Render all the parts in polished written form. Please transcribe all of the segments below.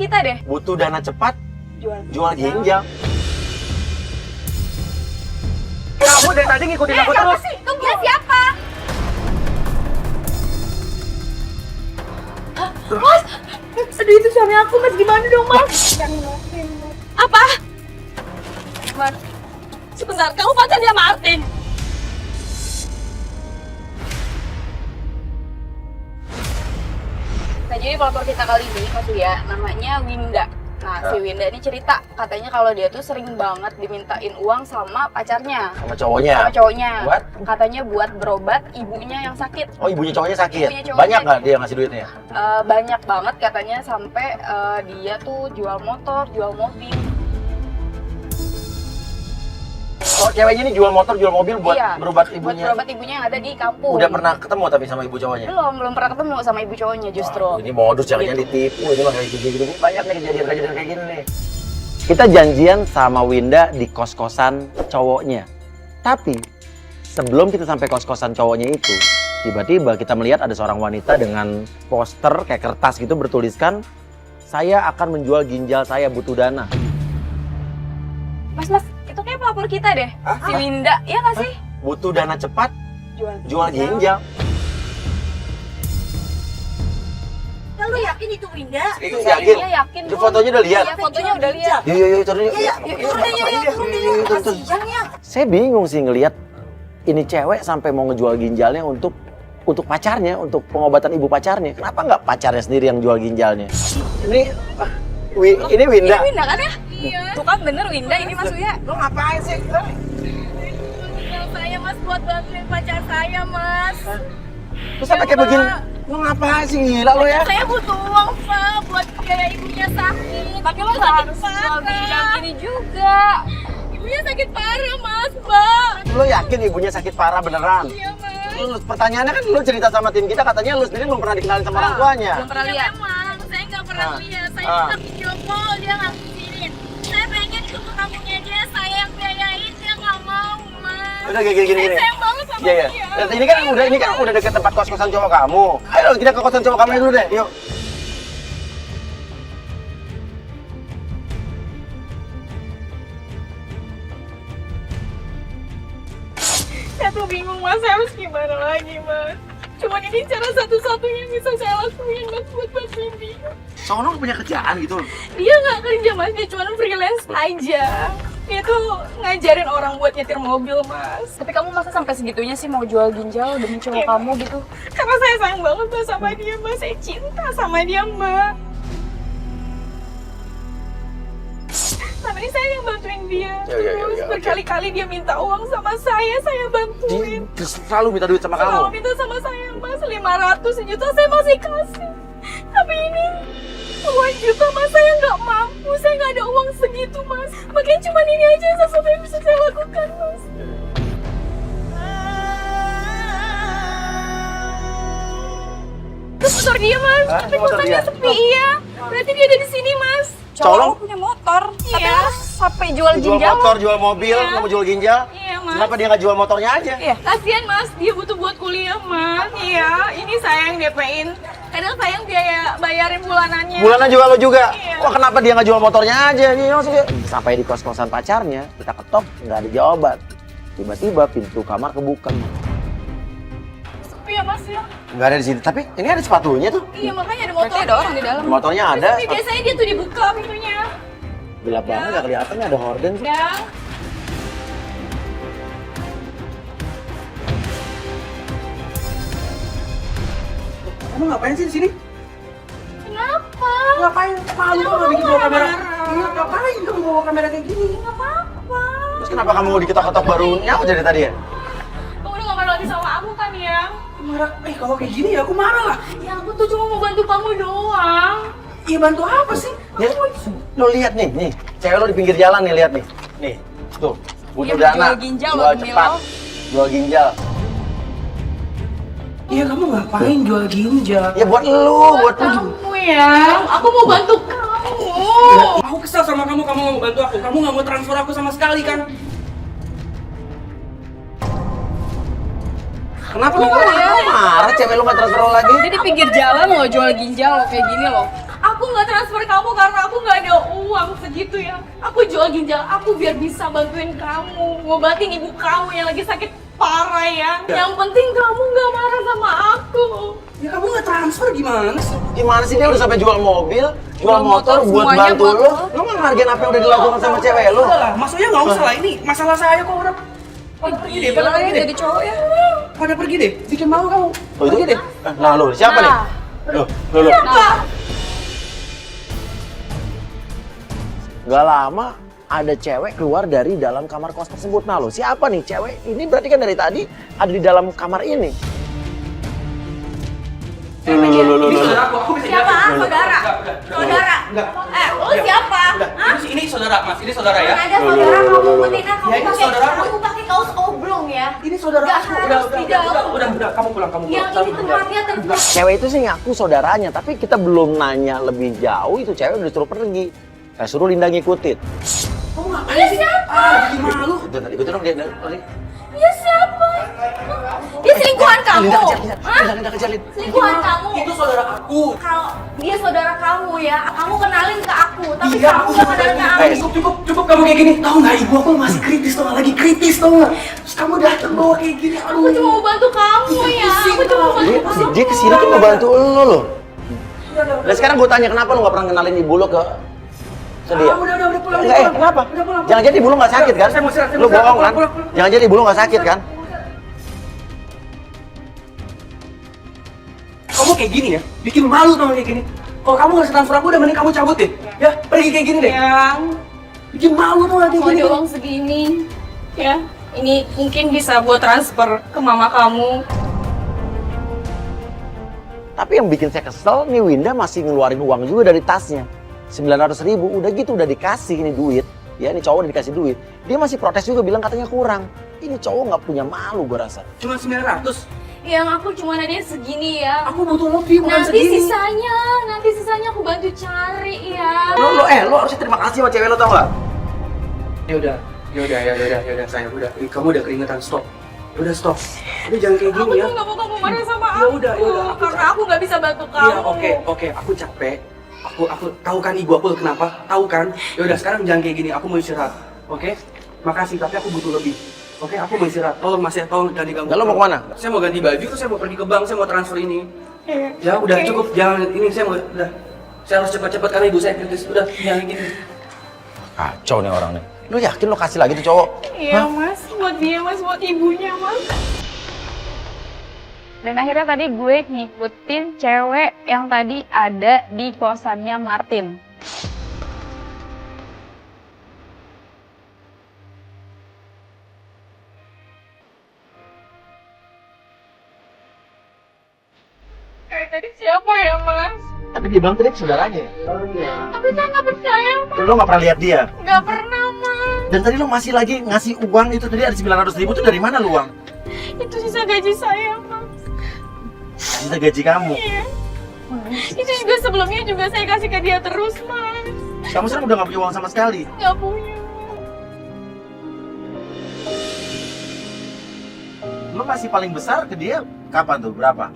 kita deh. Butuh dana cepat, jual ginjal. ginjal. Kamu dari tadi ngikutin aku Siapa terus. sih? Dia siapa? Mas, aduh itu suami aku, Mas. Gimana dong, Mas? Apa? Mas, sebentar, kamu pacarnya Martin? Nah, jadi pelapor kita kali ini, Mas Lia, namanya Winda. Nah, si Winda ini cerita, katanya kalau dia tuh sering banget dimintain uang sama pacarnya. Sama cowoknya. Sama cowoknya. Buat? Katanya buat berobat ibunya yang sakit. Oh, ibunya cowoknya sakit. Ibunya cowoknya. Banyak nggak dia ngasih duitnya? Banyak banget katanya, sampai dia tuh jual motor, jual mobil. Oh, ceweknya ini jual motor, jual mobil buat Iya, berobat buat ibunya. berobat ibunya yang ada di kampung. Udah pernah ketemu tapi sama ibu cowoknya? Belum pernah ketemu sama ibu cowoknya justru. Wah, ini modus jangan Gitu. ditipu. Ini mah kayak gini-gini. Banyak nih kejadian-kejadian kayak gini nih. Kita janjian sama Winda di kos-kosan cowoknya. Tapi sebelum kita sampai kos-kosan cowoknya itu, tiba-tiba kita melihat ada seorang wanita dengan poster kayak kertas gitu bertuliskan, "Saya akan menjual ginjal saya, butuh dana." Mas, itu kayak pelapor kita deh. Si Winda, iya nggak sih? Butuh dana cepat, jual ginjal. Lu yakin itu Winda? Itu Iya, yakin. Itu fotonya udah lihat. Iya, fotonya udah lihat. Yuk, turun yuk. Kasihan ya. Saya bingung sih ngelihat ini cewek sampai mau ngejual ginjalnya untuk pacarnya, untuk pengobatan ibu pacarnya. Kenapa nggak pacarnya sendiri yang jual ginjalnya? Ini Winda. Ini Winda kan ya? Iya. Tuh kan bener Winda, ini Mas Uya. Lo ngapain sih? Saya Mas buat bantuin pacar saya, Mas. Terus sampai kayak begini. Lo ngapain sih, gila lo ya? Saya butuh uang, Pak, buat biaya ibunya sakit. Tapi lo sakit parah. Gini juga. Ibunya sakit parah, Mas, Mbak. Lo yakin ibunya sakit parah beneran? Iya, Mas. Pertanyaannya kan lo cerita sama tim kita, katanya lo sendiri belum pernah dikenalin sama orang tuanya. Belum pernah lihat. Emang, saya nggak pernah lihat. Saya minta video call, dia nggak kesinin. Saya pengen itu ke kampungnya dia, saya yang biayain, dia nggak mau, Mas. Udah kayak gini. Saya sayang banget sama Iya. dia. Ini kan udah deket tempat kos-kosan cowok kamu. Ayo kita ke kosan cowok kamu dulu deh. Yuk. Saya tuh bingung, Mas, saya harus gimana lagi, Mas. Cuman ini cara satu-satunya yang bisa saya lakuin, Mas, buat bantuin dia. Cowok lo punya kerjaan gitu. Dia nggak kerja, Mas, dia cuma freelance aja. Dia tuh ngajarin orang buat nyetir mobil, Mas. Tapi kamu masa sampai segitunya sih mau jual ginjal demi cowok kamu gitu? Karena saya sayang banget, Mas, sama dia, Mas. Saya cinta sama dia, Mbak. Sama ini saya yang bantuin dia. Ya, Terus oke. berkali-kali dia minta uang sama saya bantuin. Dia selalu minta duit sama kamu. Kalau minta sama saya, Mas, 500 sejuta saya masih kasih. Tapi ini 2 juta, Mas, saya nggak mampu. Saya nggak ada uang segitu, Mas. Makanya cuma ini aja sesuatu yang bisa saya lakukan, Mas. Terus motor dia, Mas. Hah? Tapi Motor kosannya dia? sepi, iya. Berarti dia ada di sini, Mas. Cowok Cowok punya motor, tapi Iya. harus sampai jual Jual ginjal. motor, jual mobil, Iya. nggak mau jual ginjal. Iya, Mas. Kenapa dia nggak jual motornya aja? Iya. Kasian, Mas, dia butuh buat kuliah, Mas. Iya, ini saya yang DP-in. Kadang saya yang biaya bayarin bulanannya. Bulanan juga lo juga. Iya. Wah, kenapa dia nggak jual motornya aja? Ini maksudnya. Sampai di kos-kosan pacarnya, kita ketok, nggak ada jawaban. Tiba-tiba pintu kamar kebuka. Sepi ya, Mas, ya. Nggak ada di sini. Tapi ini ada sepatunya tuh. Iya, makanya ada Berarti motor. ada orang di dalam. Motornya ada. Tapi biasanya dia tuh dibuka pintunya. Gelap banget, nggak kelihatan ada horden. Ya. Kamu ngapain sih di sini? Kenapa? Ngapain? Malu Kenapa nggak bikin kamu bawa kamera? marah? Iya, ngapain kamu bawa kamera kayak gini? Nggak apa-apa. Terus kenapa kamu diketok-ketok baru nyawa dari tadi ya? Kamu udah gak marah lagi sama aku kan, ya? Marah, kalau kayak gini ya aku marah lah. Ya, aku tuh cuma mau bantu kamu doang. Iya bantu apa sih? Ya, lo lihat nih, cewek lo di pinggir jalan nih, lihat nih. Nih, tuh, butuh Dia mau dana, jual ginjal jual loh, demi cepat, lo. jual ginjal. Iya kamu ngapain jual ginjal? Ya buat lo, buat lo. Kamu ya, aku mau bantu kamu. Aku kesal sama kamu nggak mau bantu aku. Kamu nggak mau transfer aku sama sekali kan? Kenapa lo marah? Cewek lo nggak transfer lo lagi? Dia di pinggir jalan loh jual ginjal loh kayak gini loh. Aku Aku nggak transfer kamu karena aku nggak ada uang segitu ya. Aku jual ginjal aku biar bisa bantuin kamu, ngobatin ibu kamu yang lagi sakit parah ya. Yang penting kamu nggak marah sama aku. Ya kamu nggak transfer gimana sih? Gimana sih, dia udah sampai jual mobil, jual Jual motor motor, buat semuanya bantu buat lu. lo. Lu nggak ngargain apa yang udah dilakukan sama cewek lu? Udah lah, maksudnya nggak usah lah, ini masalah saya kok udah. Pada pergi deh, pada pergi deh. Jadi cowok ya. Pada pergi deh, bikin malu kamu. Oh, itu? Pergi deh. Nah lu, siapa nih? Lu. Siapa? Gak lama ada cewek keluar dari dalam kamar kos tersebut. Nah lo, siapa nih cewek? Ini berarti kan dari tadi ada di dalam kamar ini. Ini saudara aku bisa Siapa? jelasin. Saudara? Saudara? Enggak. Lu siapa? Hah? Ini saudara Mas, ini saudara ya. Ada saudara kamu Betina, kamu Ya, ini pakai saudara aku. kamu pakai kaos oblong ya. Ini saudara Nggak aku. harus di dalam. Udah, kamu pulang, kamu pulang. Yang ini tempatnya terbuka. Cewek itu sih ngaku saudaranya, tapi kita belum nanya lebih jauh, itu cewek udah suruh pergi. Saya suruh Linda ngikutin. Kamu ngapain Dia sih? siapa? Bikin malu. Ikutin dong dia. Dia siapa? Dia selingkuhan kamu. Linda kejar. Selingkuhan kamu. Itu saudara aku. Kalau dia saudara kamu ya, kamu kenalin ke aku. Tapi Iya, kamu aku nggak kenalin ke aku. cukup kamu kayak gini. Tahu nggak, ibu aku masih kritis, tau nggak, lagi kritis, tau nggak? Terus kamu datang bawa kayak gini, Aku aduh. cuma mau bantu kamu ya. Aku cuma mau bantu kamu. Dia kesini tuh mau bantu lo loh. Dan sekarang gue tanya, kenapa lo gak pernah kenalin ibu lo ke dia? Udah pulang. Enggak, kenapa? Udah pulang. Jangan jadi ibu lo gak sakit kan? Saya mau istirahat, Lo bohong kan? pulang. Jangan jadi ibu lo gak sakit kan? Kamu kayak gini ya, bikin malu tau nggak kayak gini. Kalau kamu nggak transfer aku, udah mending kamu cabut deh. Ya, pergi kayak gini deh. Yang Bikin malu tuh kayak mau gini. ada uang segini, ya. Ini mungkin bisa buat transfer ke mama kamu. Tapi yang bikin saya kesel, nih Winda masih ngeluarin uang juga dari tasnya. 900.000, udah gitu udah dikasih ini duit. Ya, ini cowok udah dikasih duit. Dia masih protes juga bilang katanya kurang. Ini cowok nggak punya malu gue rasa. Cuma 900. Yang aku cuma ada segini ya. Aku butuh lebih, bukan Nanti segini. sisanya aku bantu cari ya. Lo harusnya terima kasih sama cewek lo, tau gak? Ya udah, sayang, udah. Kamu udah keringetan, stop. Udah stop. Udah jangan kayak Aku gini ya. tuh nggak mau kamu marah sama Ya aku. udah, aku karena aku nggak bisa bantu kamu. Iya, oke, aku capek. Aku tahu kan ibu aku kenapa? Tahu kan? Ya udah, sekarang jangan kayak gini. Aku mau istirahat. Oke? Makasih, tapi aku butuh lebih. Oke, aku mau istirahat. Tolong Mas ya, tolong jangan diganggu. Nah, lo mau kemana? Saya mau ganti baju, terus saya mau pergi ke bank, saya mau transfer ini. Iya. Ya udah Oke. cukup, jangan ini saya mau udah. Saya harus cepat-cepat karena ibu saya kritis. Udah, jangan gini. Kacau nih orang nih. Lo yakin lo kasih lagi tuh cowok? Iya mas, buat dia mas, buat ibunya mas. Dan akhirnya tadi gue ngikutin cewek yang tadi ada di kosannya Martin. Tadi siapa ya mas? Tapi dia bilang tadi saudaranya. Tapi saya nggak percaya mas. Lo gak pernah lihat dia? Nggak pernah mas. Dan tadi lo masih lagi ngasih uang itu tadi ada 900.000 itu dari mana lo uang? Itu sisa gaji saya mas. Sisa gaji kamu. Iya. Itu juga sebelumnya juga saya kasih ke dia terus mas. Kamu sekarang udah gak punya uang sama sekali. Nggak punya. Lo masih paling besar ke dia kapan tuh? Berapa?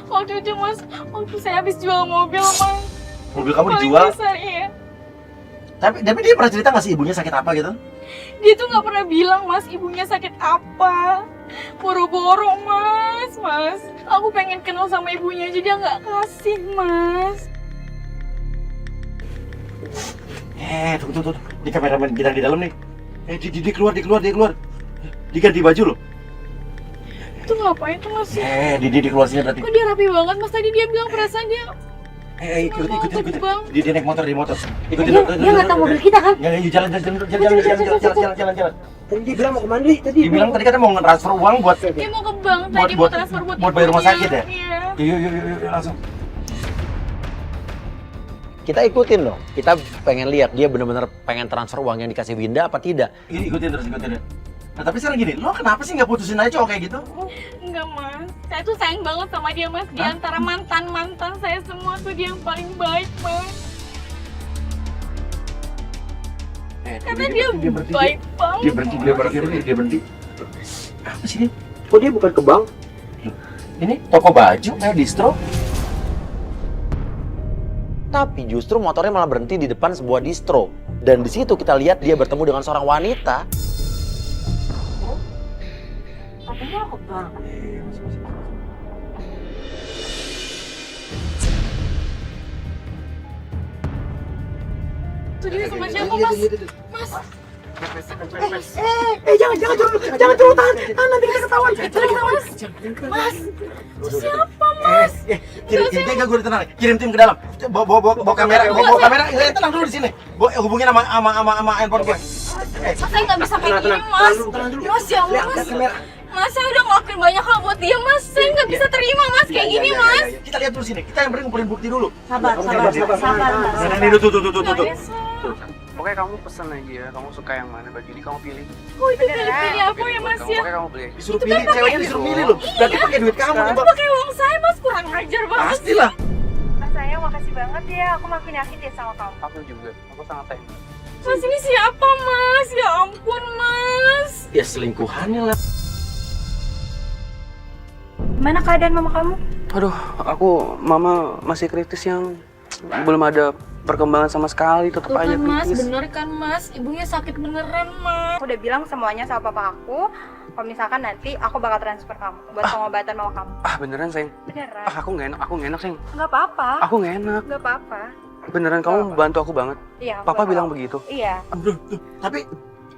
Waktu itu mas, waktu saya habis jual mobil mas. Mobil kamu Paling dijual? besar iya. Tapi dia pernah cerita gak sih ibunya sakit apa gitu? Dia tuh nggak pernah bilang mas ibunya sakit apa. Boro-boro mas. Aku pengen kenal sama ibunya aja dia nggak kasih mas. Tunggu. Di kameramen kita di dalam nih. Dia keluar. Diganti baju loh. Itu ngapain tuh mas? Dia keluar sini berarti. Kok dia rapi banget mas? Tadi dia bilang perasaan dia Ikutin. Bang. Dia naik motor. Ikutin. Dia nggak tahu mobil kita kan? Jalan. Tadi dia bilang mau kemana nih? Tadi Dia bilang tadi katanya mau nge-transfer uang buat Dia mau ke bank tadi mau transfer buat bayar rumah ibunya. sakit ya? Iya. Yuk langsung. Kita ikutin dong. Kita pengen lihat dia benar-benar pengen transfer uang yang dikasih Winda apa tidak. Ikutin. Nah tapi sekarang gini, lo kenapa sih nggak putusin aja cowok kayak gitu? Enggak mas, saya tuh sayang banget sama dia mas. Di antara mantan saya semua tuh dia yang paling baik mas. Karena dia baik banget. Dia berhenti. Apa sih ini? kok dia bukan ke bank? Ini toko baju, kayak distro. Tapi justru motornya malah berhenti di depan sebuah distro. Dan di situ kita lihat dia bertemu dengan seorang wanita. Katanya aku bang. Itu dia sama siapa mas? Mas. Jangan dulu, tahan, nanti kita ketahuan. Mas. Itu siapa mas? Kirim gue tenang, kirim tim ke dalam. Bawa kamera, tenang dulu di sini. Hubungin sama handphone gue. Mas saya nggak bisa kayak gini mas. Mas ya mas. Mas saya udah ngelakuin banyak hal buat dia mas. Saya nggak bisa terima mas kayak gini mas. Kita lihat dulu sini, kita yang beri ngumpulin bukti dulu. Sabar mas. Ini tuh. Pokoknya kamu pesen aja, kamu suka yang mana baju ini kamu pilih. Oh itu pilih apa ya mas ya? Pokoknya kamu beli. Disuruh pilih, ceweknya disuruh pilih loh. Berarti pakai duit kamu nih, Bang. Pakai uang saya mas, kurang ajar banget. Pastilah. Mas sayang, makasih banget ya. Aku makin yakin deh sama kamu. Aku juga, aku sangat sayang. Mas ini siapa mas? Ya ampun mas. Ya selingkuhannya lah. Gimana keadaan mama kamu? Aduh, mama masih kritis yang belum ada perkembangan sama sekali, tetap Tuh aja kan mas, kritis. bener kan mas? Ibunya sakit beneran mas. Aku udah bilang semuanya sama papa aku. Kalau misalkan nanti aku bakal transfer kamu buat pengobatan mama kamu. Beneran sayang. Beneran? Aku nggak enak sayang. Nggak apa-apa. Aku nggak enak. Nggak apa-apa. Beneran kamu bantu aku banget. Iya. Papa aku bilang tahu. begitu. Iya. Bro, tapi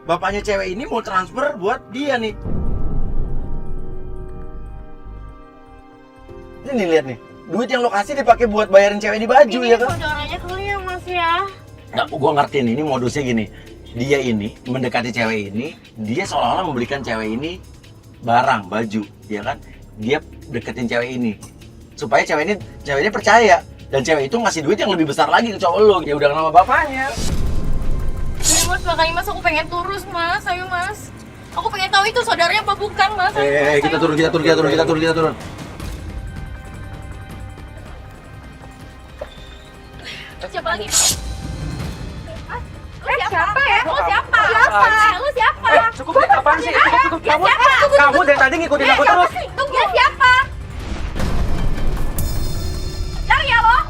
bapaknya cewek ini mau transfer buat dia nih. Ini nih, lihat nih. Duit yang lo kasih dipakai buat bayarin cewek di baju ya kan? Saudaranya kali ya mas ya. Nggak, gua ngertiin ini modusnya gini. Dia ini mendekati cewek ini, dia seolah-olah memberikan cewek ini barang, baju, ya kan? Dia deketin cewek ini supaya ceweknya percaya dan cewek itu ngasih duit yang lebih besar lagi ke cowok lo. Ya udah nama bapaknya. Jadi mas makanya mas aku pengen turus mas, ayo mas. Aku pengen tahu itu saudaranya apa bukan mas. Ayo, mas, Kita ayo. turun. Siapa lagi? Siapa ya? Lo siapa? Lo siapa? Cukup deh, apaan sih? Cukup. Kamu dari tadi ngikutin aku terus. Dia siapa? Jangan ya lo.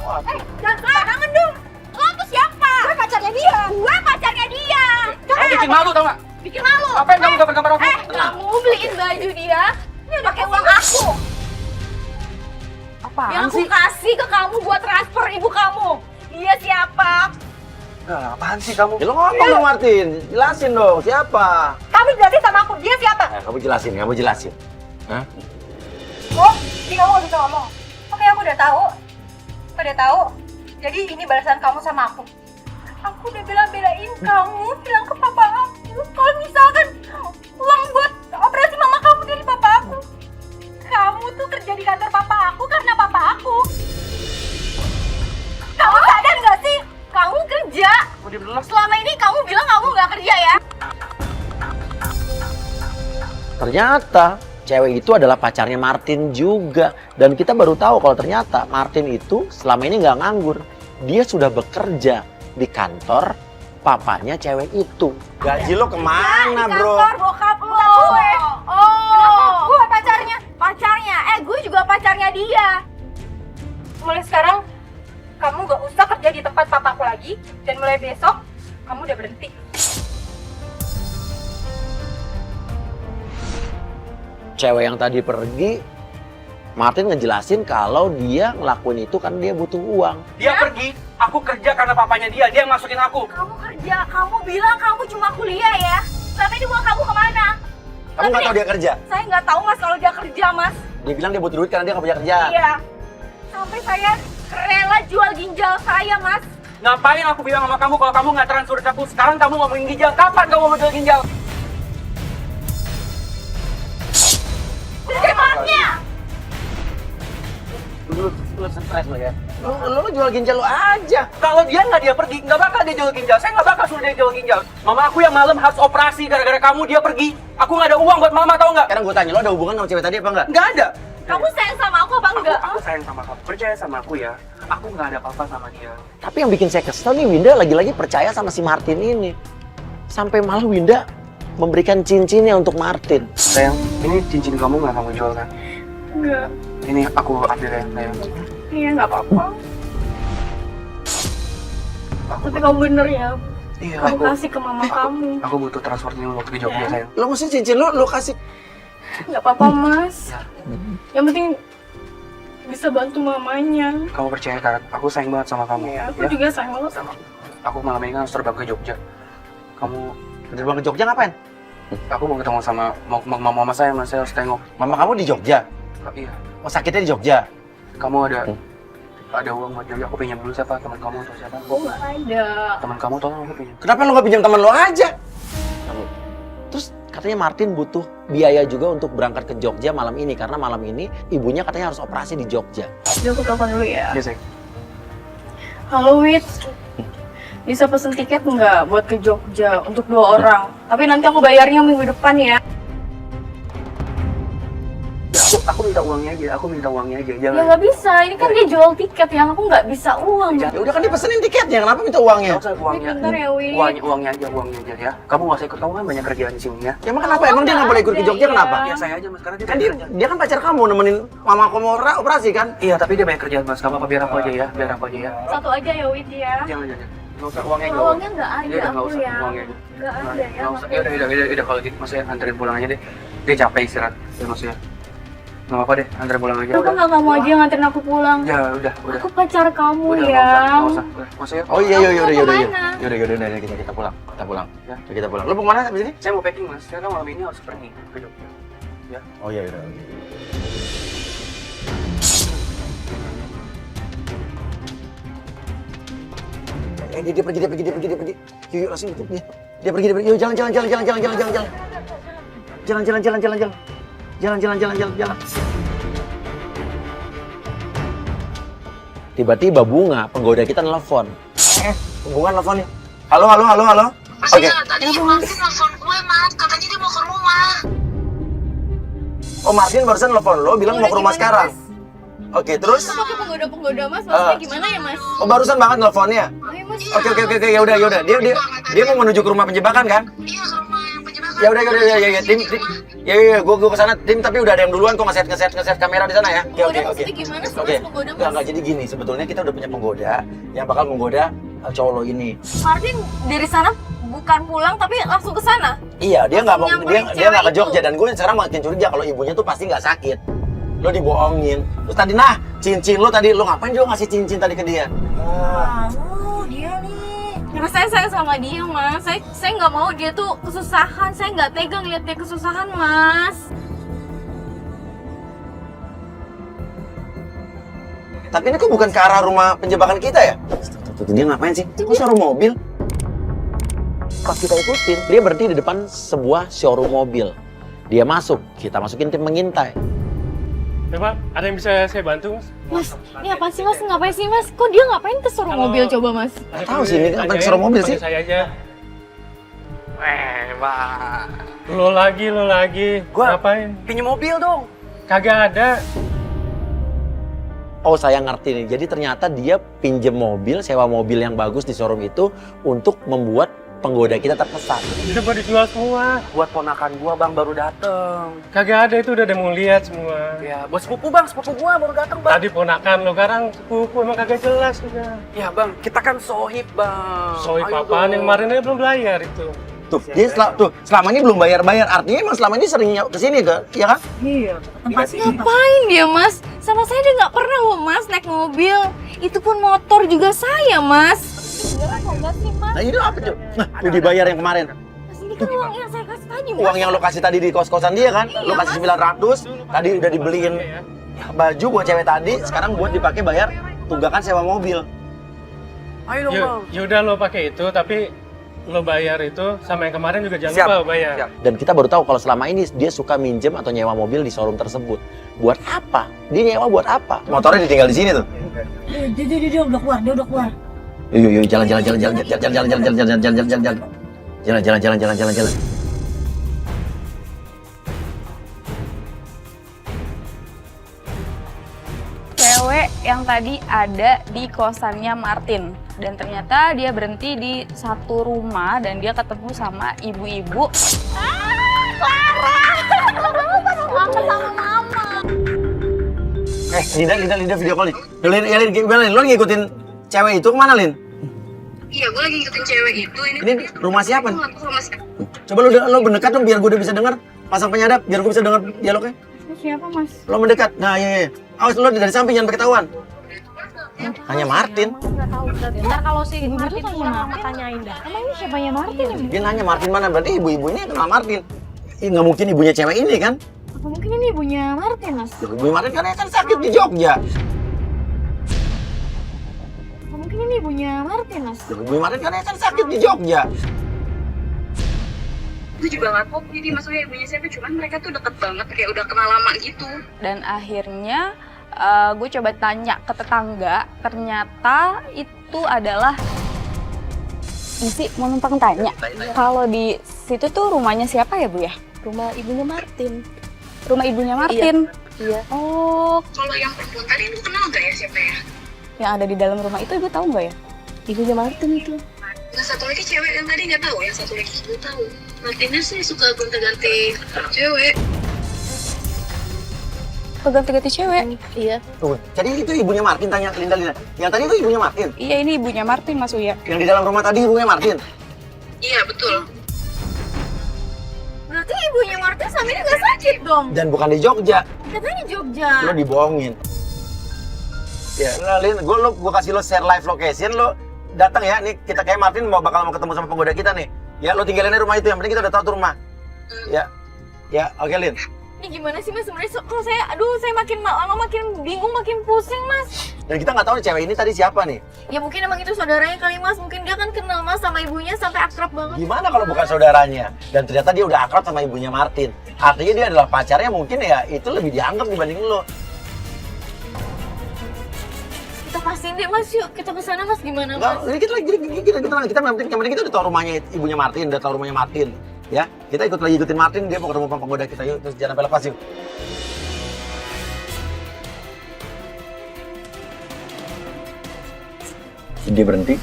Jangan sembarangan dong. Lo tuh siapa? Gue pacarnya dia. Kamu bikin malu tau gak? Bikin malu. Apa yang kamu gambar-gambar aku? Kamu beliin baju dia. Ini pakai uang aku. Yang aku kasih ke kamu buat transfer ibu kamu. Dia siapa? Apaan sih kamu? Ya lo ngomong dong Martin, jelasin dong siapa? Kamu jelasin sama aku. Dia siapa? Kamu jelasin. Hah? Oh, jadi kamu gak bisa ngomong. Oke, aku udah tahu. Jadi ini balasan kamu sama aku. Aku udah bela-belain kamu, bilang ke papa aku kalau misalkan uang buat operasi mama kamu dari papa aku. Kamu tuh kerja di kantor papa aku karena papa aku. Kamu sadar nggak sih? Kamu kerja. Selama ini kamu bilang kamu nggak kerja ya? Ternyata cewek itu adalah pacarnya Martin juga. Dan kita baru tahu kalau ternyata Martin itu selama ini nggak nganggur. Dia sudah bekerja di kantor papanya cewek itu. Gaji lo kemana, bro? Kantor bokap lo. Gue. Kenapa gue pacarnya? Gue juga pacarnya dia. Mulai sekarang kamu gak usah kerja di tempat papaku lagi. Dan mulai besok kamu udah berhenti. Cewek yang tadi pergi, Martin ngejelasin kalau dia ngelakuin itu kan dia butuh uang. Dia pergi, aku kerja karena papanya dia yang masukin aku. Kamu kerja, kamu bilang kamu cuma kuliah ya. Tapi ini uang kamu kemana? Kamu nggak tahu dia kerja? Saya nggak tahu mas kalau dia kerja mas. Dia bilang dia butuh duit karena dia nggak punya kerjaan. Iya. Sampai saya rela jual ginjal saya mas. Ngapain aku bilang sama kamu kalau kamu nggak transfer ke aku? Sekarang kamu ngomongin ginjal, kapan kamu mau jual ginjal? Secepatnya. Lu stres lo ya? Lu jual ginjal lu aja. Kalau dia pergi, nggak bakal dia jual ginjal. Saya nggak bakal suruh dia jual ginjal. Mama aku yang malam harus operasi gara-gara kamu, dia pergi. Aku nggak ada uang buat mama, tau nggak? Sekarang gue tanya, lo ada hubungan sama cewek tadi apa enggak? Nggak ada. Kamu sayang sama aku apa enggak? Aku sayang sama kamu. Percaya sama aku ya. Aku nggak ada apa-apa sama dia. Tapi yang bikin saya kesel nih, Winda lagi-lagi percaya sama si Martin ini. Sampai malah Winda memberikan cincinnya untuk Martin. Sayang, ini cincin kamu nggak kamu jual kan? Enggak. Ini aku ambil ya, sayang. Iya nggak apa-apa. Tapi kamu bener ya. Iya, Kamu kasih ke mama kamu. Aku butuh transfernya waktu ke Jogja, sayang. Lo mesti cincin lo kasih. Gak apa-apa mas. Yang penting bisa bantu mamanya. Kamu percaya kan? Aku sayang banget sama kamu. Ya, aku juga sayang banget. Aku malam ini kan harus terbang ke Jogja. Kamu, Terbang ke Jogja ngapain? aku mau ketemu sama mama saya, mas. Saya harus tengok. Mama kamu di Jogja? Iya. Oh, sakitnya di Jogja? Kamu ada uang buat Jogja? Aku pinjam dulu siapa? Teman kamu atau siapa? Oh gak ada. Teman kamu tolong aku pinjam. Kenapa lo gak pinjam teman lo aja? Terus katanya Martin butuh biaya juga untuk berangkat ke Jogja malam ini. Karena malam ini ibunya katanya harus operasi di Jogja. Jadi aku telepon dulu ya. Iya, sayang. Halo Wit, bisa pesen tiket nggak buat ke Jogja untuk 2 orang? Tapi nanti aku bayarnya minggu depan ya. Aku minta uangnya aja. Ya Jangan. nggak bisa, ini kan dia jual tiket yang aku nggak bisa uang. Ya udah kan dipesenin tiketnya, kenapa minta uangnya? Nggak usah uangnya. Bentar ya Wit. Uangnya aja ya. Kamu nggak usah ikut. Kamu kan banyak kerjaan di sini ya. Ya emang kenapa? Emang dia nggak boleh ikut ke Jogja kenapa? Ya saya aja mas, karena dia Kan banyak kerjaan. dia kan pacar kamu nemenin mama kamu operasi kan? Iya, tapi dia banyak kerjaan mas. Kamu apa biar aku aja ya. Satu aja ya Wit ya. Jangan. Nggak usah uangnya aja. Uangnya nggak ada Ya udah, nggak aku usah ya. uangnya. Nggak ada ya. Nggak usah. Yaudah kalau gitu mas ya anterin pulang aja deh. Dia capek istirahat. Ya mas ya. Nggak apa-apa deh, anterin pulang aja. Kenapa nggak kamu aja yang nganterin aku pulang? Ya udah. Aku pacar kamu Udah, ya. nggak usah. Mas ya. Oh iya Kamu mau kemana? Yaudah kita pulang. Ya. Kita pulang. Lo mau kemana habis ini? Saya mau packing mas. Saya kan malam ini harus pergi ke Jogja. Ya. Oh iya yaudah. Dia pergi. Yuk langsung tutup dia. Dia pergi. Yuk jalan. Jalan. Tiba-tiba Bunga, penggoda kita nelfon. Bunga nelfonnya. Halo. Oke. Tadi Martin nelfon gue, Mat. Katanya dia mau ke rumah. Oh, Martin barusan nelfon lo bilang mau ke rumah sekarang. Oke, terus? Pakai penggoda-penggoda mas, maksudnya gimana ya mas? Oh, barusan banget nelfonnya. Ayo mas. Oke, ya udah. Dia mau menuju ke rumah penjebakan kan? Iya, ke rumah yang penjebakan. Ya udah. Tim. Gue ke sana tim, tapi udah ada yang duluan kok nge-set kamera di sana ya. Penggoda maksudnya gimana sih mas penggoda mas? Enggak, jadi gini, sebetulnya kita udah punya penggoda yang bakal menggoda cowok lo ini. Martin dari sana bukan pulang tapi langsung ke sana. Iya, dia nggak mau Nyamperin dia nggak ke cewek Jogja dan gue sekarang makin curiga kalau ibunya tuh pasti nggak sakit. Lo dibohongin. Terus tadi cincin lo tadi lo ngapain juga ngasih cincin tadi ke dia? Dia nih. Karena saya sayang sama dia mas. Saya nggak mau dia tuh kesusahan. Saya nggak tega ngeliat dia kesusahan mas. Tapi ini kok bukan ke arah rumah penjebakan kita ya? Tuh, dia ngapain sih? Kok showroom mobil? Pas kita ikutin, dia berhenti di depan sebuah showroom mobil. Dia masuk, kita masukin tim mengintai. Ya Pak, ada yang bisa saya bantu Mas? Mas, ini apa sih mas? Ngapain sih mas? Kok dia ngapain ke showroom Kalau- mobil coba mas? Nggak tahu sih, ini ngapain ke showroom mobil sih? Saya aja. Pak. Lo lagi. Gua- Ngapain? Pinjam mobil dong. Kagak ada. Oh, saya ngerti nih. Jadi ternyata dia pinjem mobil, sewa mobil yang bagus di showroom itu untuk membuat penggoda kita terkesan. Udah pada dijual semua. Buat ponakan gua bang baru dateng. Kagak ada, itu udah ada mau lihat semua. Ya, buat sepupu bang, sepupu gua baru dateng bang. Tadi ponakan lo, sekarang sepupu emang kagak jelas udah. Ya bang, kita kan sohib bang. Soalnya Ayo papaan dong. yang kemarin aja belum bayar itu. Tuh, dia selama ini belum bayar-bayar. Artinya emang selama ini sering kesini ke, ya kan? Ngapain dia mas? Sama saya dia nggak pernah loh mas naik mobil. Itu pun motor juga saya mas. Sebenarnya mau nggak sih mas? Nah, ini apa tuh? Nah, tuh dibayar yang kemarin. Mas ini kan uang yang saya kasih tadi mas. Uang yang lo kasih tadi di kos-kosan dia kan? Lo kasih 900, tadi udah dibeliin baju buat cewek tadi, sekarang buat dipakai bayar tunggakan sewa mobil. Ayo dong bang. Yaudah lo pakai itu, tapi lo bayar itu sama yang kemarin juga jangan Siap. lupa bayar. Siap. Dan kita baru tahu kalau selama ini dia suka minjem atau nyewa mobil di showroom tersebut. Buat apa? Dia nyewa buat apa? Motornya ditinggal di sini tuh. Dia udah keluar. Yuk, jalan. Jalan. Cewek yang tadi ada di kosannya Martin dan ternyata dia berhenti di satu rumah dan dia ketemu sama ibu-ibu. Linda video call nih. Lin, lo ngikutin cewek itu kemana, Lin? Iya, gue lagi ngikutin cewek itu. Ini rumah siapa? Aku ngaku sama siapa? Coba lo mendekat dong biar gue udah bisa dengar. Pasang penyadap biar gue bisa dengar dialognya. Siapa mas? Lo mendekat. Nah iya. Awas lo dari samping jangan pakai ketahuan. Hanya Martin. Nggak tahu berarti. Ntar kalau si Martin pulang sama tanyain dah. Emang ini siapanya Martin? Dia nanya Martin mana? Berarti ibu-ibunya kenal Martin. Ih, nggak mungkin ibunya cewek ini kan? Apa mungkin ini ibunya Martin, Mas? Ibu Martin kan sakit di Jogja. Apa mungkin ini ibunya Martin, Mas? Ibu Martin kan sakit di Jogja. Gue juga nggak tahu jadi maksudnya ibunya siapa. Cuman mereka tuh deket banget, kayak udah kenal lama gitu. Dan akhirnya gue coba tanya ke tetangga, ternyata itu adalah isi mau numpang tanya. Kalau di situ tuh rumahnya siapa ya Bu ya? Rumah ibunya Martin. Rumah ibunya Martin. Iya. Oh, Kalau yang perempuan tadi lu kenal gak ya siapa ya? yang ada di dalam rumah itu Ibu tahu nggak ya? Ibunya Martin itu. Yang satu lagi cewek yang tadi nggak tahu, yang satu lagi gue tahu. Martinnya sih suka gonta-ganti cewek. Keganti-ganti cewek. Iya. Tuh, jadi itu ibunya Martin tanya Linda. Yang tadi itu ibunya Martin. Iya ini ibunya Martin Mas Uya. Yang di dalam rumah tadi ibunya Martin. Iya betul. Berarti ibunya Martin sama ini nggak sakit dong? Dan bukan di Jogja. Katanya Jogja. Lo dibohongin. Ya, Lin, gue kasih lo share live location, lo datang ya. Nih kita kayak Martin bakal mau ketemu sama penggoda kita nih. Ya, lo tinggalin rumah itu. Yang penting kita udah tahu tuh rumah. Ya, oke Lin. Ini gimana sih Mas sebenarnya? Kalau saya, saya makin lama makin bingung, makin pusing Mas. Dan kita nggak tahu nih cewek ini tadi siapa nih. Ya mungkin emang itu saudaranya kali Mas. Mungkin dia kan kenal Mas sama ibunya sampai akrab banget. Gimana kalau bukan saudaranya? Dan ternyata dia udah akrab sama ibunya Martin. Artinya dia adalah pacarnya, mungkin ya itu lebih dianggap dibanding lo. Kita pastiin deh Mas, yuk kita kesana Mas. Gimana Enggak, Mas? ini kita yang penting kita udah tahu rumahnya ibunya Martin, udah tahu rumahnya Martin. Ya, kita ikutin Martin, dia mau ketemu penggoda kita, yuk terus jangan sampai lepas yuk. Dia berhenti.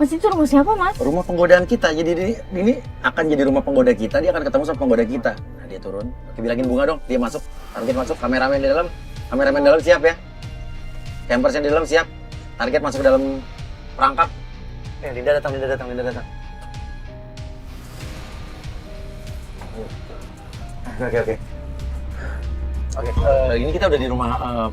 Mas itu rumah siapa Mas? Rumah penggodaan kita. Jadi ini akan jadi rumah penggoda kita. Dia akan ketemu sama penggoda kita. Nah, dia turun. Oke, bilangin Bunga dong. Dia masuk. Target masuk. Kameramen di dalam. Kameramen dalam siap ya. Campers yang di dalam siap. Target masuk ke dalam perangkap. Linda datang. Oke. Ini kita udah di rumah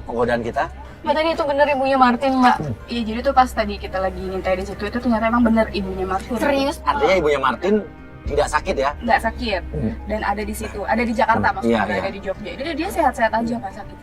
penggodaan kita. Mbak tadi itu bener ibunya Martin Mbak? Iya jadi tuh pas tadi kita lagi ngintai di situ itu ternyata emang bener ibunya Martin. Serius? Artinya ibunya Martin tidak sakit ya? Nggak sakit dan ada di situ, ada di Jakarta maksudnya, Iya. ada di Jogja. Dia sehat-sehat aja nggak sakit.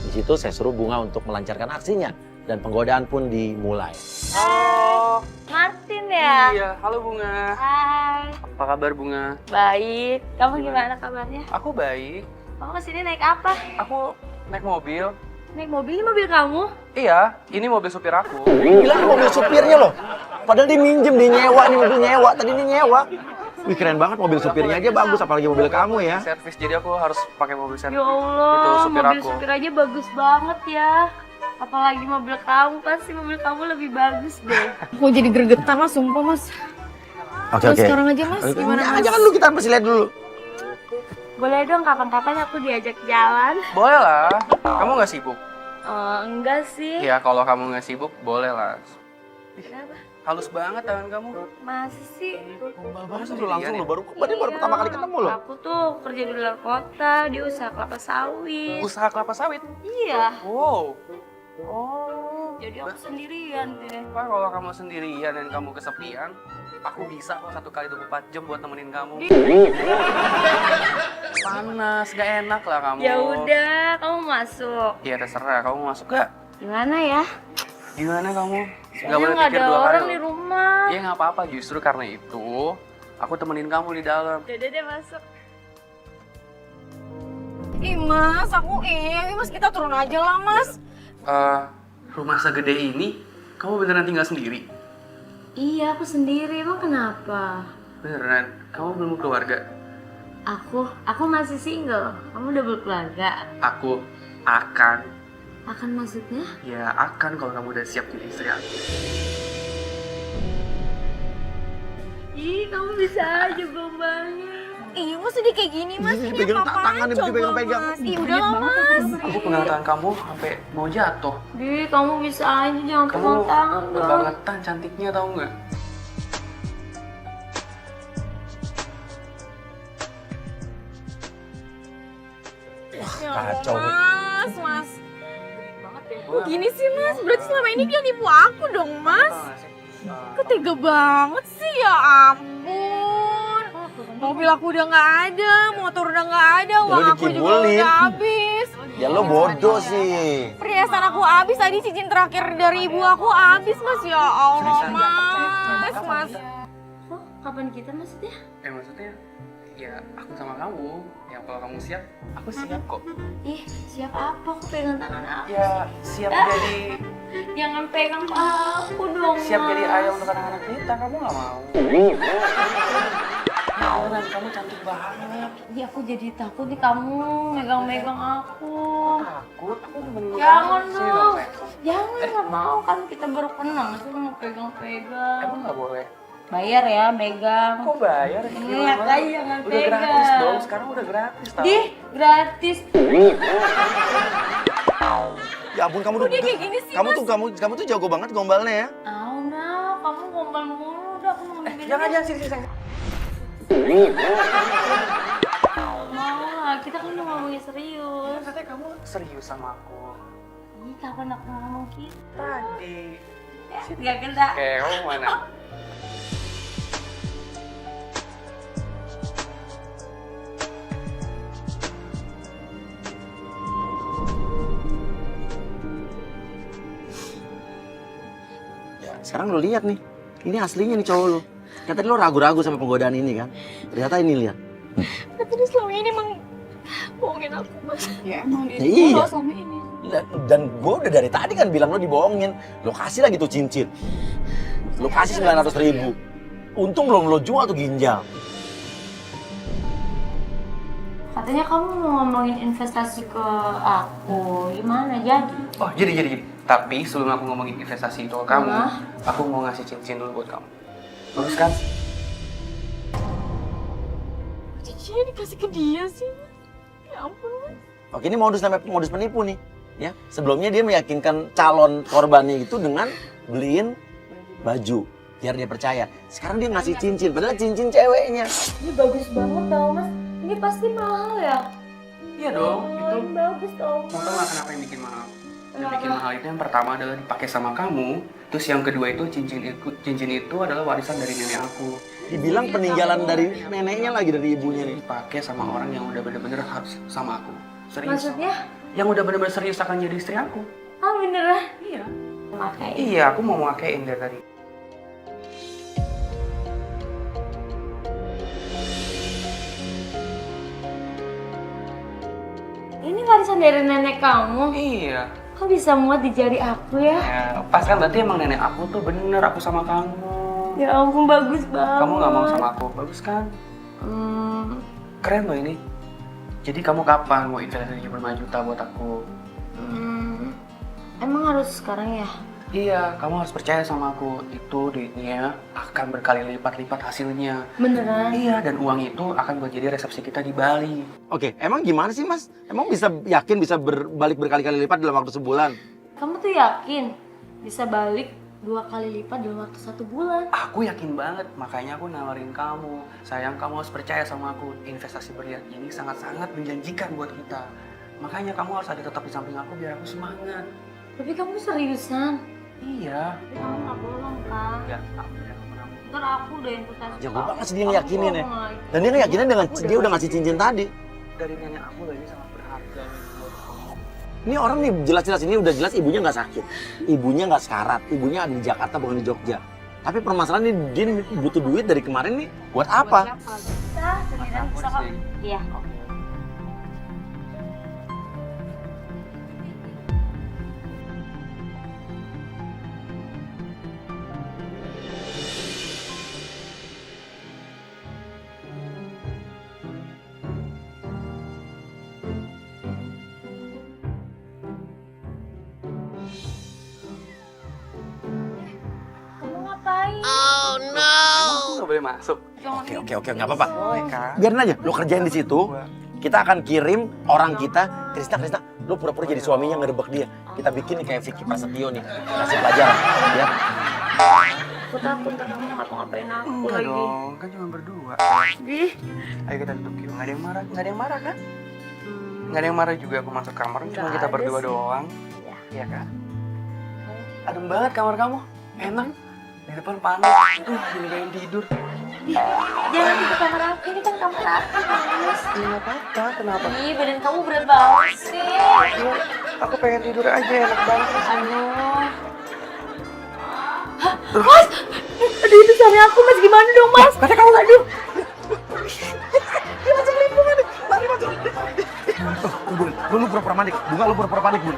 Di situ saya suruh Bunga untuk melancarkan aksinya dan penggodaan pun dimulai. Oh, Martin ya? Iya, halo Bunga. Hai. Apa kabar Bunga? Baik. Kamu gimana kabarnya? Aku baik. Kamu kesini naik apa? Aku naik mobil. Naik mobil, ini mobil kamu? Iya, ini mobil supir aku. Gila ini mobil supirnya loh. Padahal dia minjem, dia nyewa, nih mobil nyewa. Tadi dia nyewa. Wih keren banget mobil supirnya aja bagus, apalagi mobil kamu ya. Servis, jadi aku harus pakai mobil servis. Ya Allah, Itu supir mobil aku. supir aja bagus banget ya. Apalagi mobil kamu, pasti mobil kamu lebih bagus deh. Aku jadi gregetan mas, sumpah mas. Oke. Sekarang aja mas, gimana mas? Jangan dulu, kita masih lihat dulu. Boleh dong kapan-kapan aku diajak jalan? Boleh lah. Kamu nggak sibuk? Enggak sih. Iya, kalau kamu nggak sibuk, boleh lah. Kenapa? Halus banget tangan kamu. Masa sih? Langsung lo baru pertama kali ketemu lo. Aku tuh kerja di luar kota, di usaha kelapa sawit. Usaha kelapa sawit? Iya. Wow. Oh. Jadi aku sendirian deh. Pak, kalau kamu sendirian dan kamu kesepian, aku bisa kok 1 kali 24 jam buat nemenin kamu. Panas, gak enak lah kamu. Ya udah, kamu masuk. Iya terserah, kamu masuk gak? Gimana ya? Gimana kamu? Soalnya nggak ada orang di rumah. Iya nggak apa-apa, justru karena itu aku temenin kamu di dalam. Udah deh masuk. Ih mas, mas kita turun aja lah mas. Rumah segede ini, kamu beneran tinggal sendiri? Iya aku sendiri, emang kenapa? Beneran? Kamu belum keluarga? Aku masih single, kamu udah berkeluarga? Aku akan. Akan maksudnya? Ya akan kalau kamu udah siap jadi istri aku. Ih kamu bisa aja gombalnya. Ih, mas sedih kayak gini, mas. Ih, Ini dipegang apa-apaan tangan, coba, dipegang-pegang. Mas. Ih, udahlah, mas. Aku pegang tangan kamu sampai mau jatuh. Di, kamu bisa aja jangan Kamu pegang tangan dong. kebangetan cantiknya tahu nggak? Ya Kacau nih. Mas, mas. Kok gini sih, mas? Berarti selama ini dia nipu aku dong, mas. Kok tega banget sih, ya ampun. Mobil aku udah nggak ada, motor udah nggak ada, uang lu aku juga dikibulin. udah habis. Ya lo bodoh sih. Perhiasan aku habis, tadi cincin terakhir dari ibu aku habis, mas. Ya Allah, mas, mas. Oh, kapan kita maksudnya? Maksudnya ya aku sama kamu. Ya kalau kamu siap, aku siap kok. Ih, siap apa? Aku pegang tangan aku. Ya siap jadi Jangan pegang aku dong, siap Mas. jadi ayah untuk anak-anak kita. Kamu nggak mau? Ya beneran, kamu cantik banget. Ih, aku jadi takut nih kamu megang-megang aku. Takut? Aku temenin Jangan kamu. Sini dong. Sayang. Jangan, nggak mau kan kita baru kenal, aku mau pegang-pegang. Emang nggak boleh? Bayar ya, megang. Kok bayar? Iya, kan jangan Udah pegang. gratis dong, sekarang udah gratis tau. Dih, gratis. Ya ampun kamu tuh. Dia kayak gini sih, Kamu tuh kamu tuh jago banget gombalnya ya. Au, nah, kamu gombal mulu. Udah, aku mau minum. Jangan sini sayang. Mau lah, kita kan udah ngomongin serius. Katanya kamu serius sama aku. Ih, kapan aku ngomong gitu? Tadi. Gak kena. Kamu mana? Ya, sekarang lo lihat nih. Ini aslinya nih cowok lo. Kan tadi lo ragu-ragu sama penggodaan ini kan. Ternyata ini lihat. Tapi dia selama ini emang bohongin aku, mas. Ya emang Ya, iya. Selama ini. Dan gue udah dari tadi kan bilang lo dibohongin. Lo kasih lagi tuh cincin. Lo kasih 900.000. Untung belum lo jual tuh ginjal. Katanya kamu mau ngomongin investasi ke aku. Gimana jadi? Oh jadi. Tapi sebelum aku ngomongin investasi itu ke kamu, Hah? aku mau ngasih cincin dulu buat kamu. Bagus kan? Cincinnya dikasih ke dia sih. Ya ampun, mas. Oke, ini modus penipu nih. Ya, sebelumnya dia meyakinkan calon korbannya itu dengan beliin baju biar dia percaya. Sekarang dia ngasih cincin, padahal cincin ceweknya. Ini bagus banget tau, Mas. Ini pasti mahal ya? Iya dong, itu. Ini bagus tau, Mau tau Mas. nggak kenapa yang bikin mahal? Yang bikin mahal itu yang pertama adalah dipakai sama kamu. Terus yang kedua itu cincin itu adalah warisan dari nenek aku. Dibilang peninggalan dari neneknya lagi, dari ibunya nih. Dipakai sama orang yang udah bener-bener harus sama aku. Serius. Maksudnya? Yang udah bener-bener serius akan jadi istri aku. Ah, beneran? Iya. Makanya. Iya, aku mau makein dari tadi. Ini warisan dari nenek kamu. Iya. Kok bisa muat di jari aku ya? Ya, pas kan berarti emang nenek aku tuh bener aku sama kamu. Ya ampun, bagus banget. Kamu nggak mau sama aku, bagus kan? Keren loh ini. Jadi kamu kapan mau investasi 75 juta buat aku? Emang harus sekarang ya? Iya, kamu harus percaya sama aku. Itu duitnya akan berkali lipat-lipat hasilnya. Beneran? Iya, dan uang itu akan buat jadi resepsi kita di Bali. Oke, emang gimana sih mas? Emang bisa yakin bisa berbalik berkali-kali lipat dalam waktu sebulan? Kamu tuh yakin bisa balik 2 kali lipat dalam waktu 1 bulan? Aku yakin banget, makanya aku nawarin kamu. Sayang, kamu harus percaya sama aku. Investasi berlian ini sangat-sangat menjanjikan buat kita. Makanya kamu harus ada tetap di samping aku biar aku semangat. Tapi kamu seriusan? Iya. Tapi kamu gak bohong kan? Enggak, aku yang pernah. Ntar aku udah investasi. Jago banget sih dia Kamu ngeyakinin ya. bohong lagi. Dan dia ngeyakinin dengan dia udah ngasih cincin tadi. Dari nenek aku loh, ini sangat berharga buat kamu. Ini orang nih jelas-jelas ini udah jelas ibunya nggak sakit, ibunya nggak sekarat, ibunya ada di Jakarta bukan di Jogja. Tapi permasalahan ini dia butuh duit dari kemarin nih buat apa? Bisa, sendirian bisa kok. Iya. Kamu ngapain? Emang aku nggak boleh boleh masuk? Oke, nggak apa-apa. Boleh kan? Biarin aja, lu kerjain di situ. Kita akan kirim orang kita, Krisna, lu pura-pura jadi suaminya ngerebek dia. Kita bikin nih kayak Vicky Prasetyo nih, kasih pelajaran, ya. Aku takut kamu ngapa-ngapain aku Enggak lagi. dong, kan cuma berdua. Ih, Ayo kita duduk yuk. Nggak ada yang marah kan? Nggak ada yang marah juga aku masuk kamar, cuma Nggak kita ada berdua sih. doang. Iya kan? Adem banget kamar kamu, enak. Di depan panas, gini pengen tidur. jangan di kamar aku, ini kan kamar aku, Mas. Nggak apa-apa, kenapa? Ih, badan kamu berat banget sih. Iya, aku pengen tidur aja, enak banget. Aduh. Mas! Aduh, itu suami aku, Mas. Gimana dong, Mas? Kata kamu, Aduh. Lu pura-pura panik, Bunga lu pura-pura panik, Bun.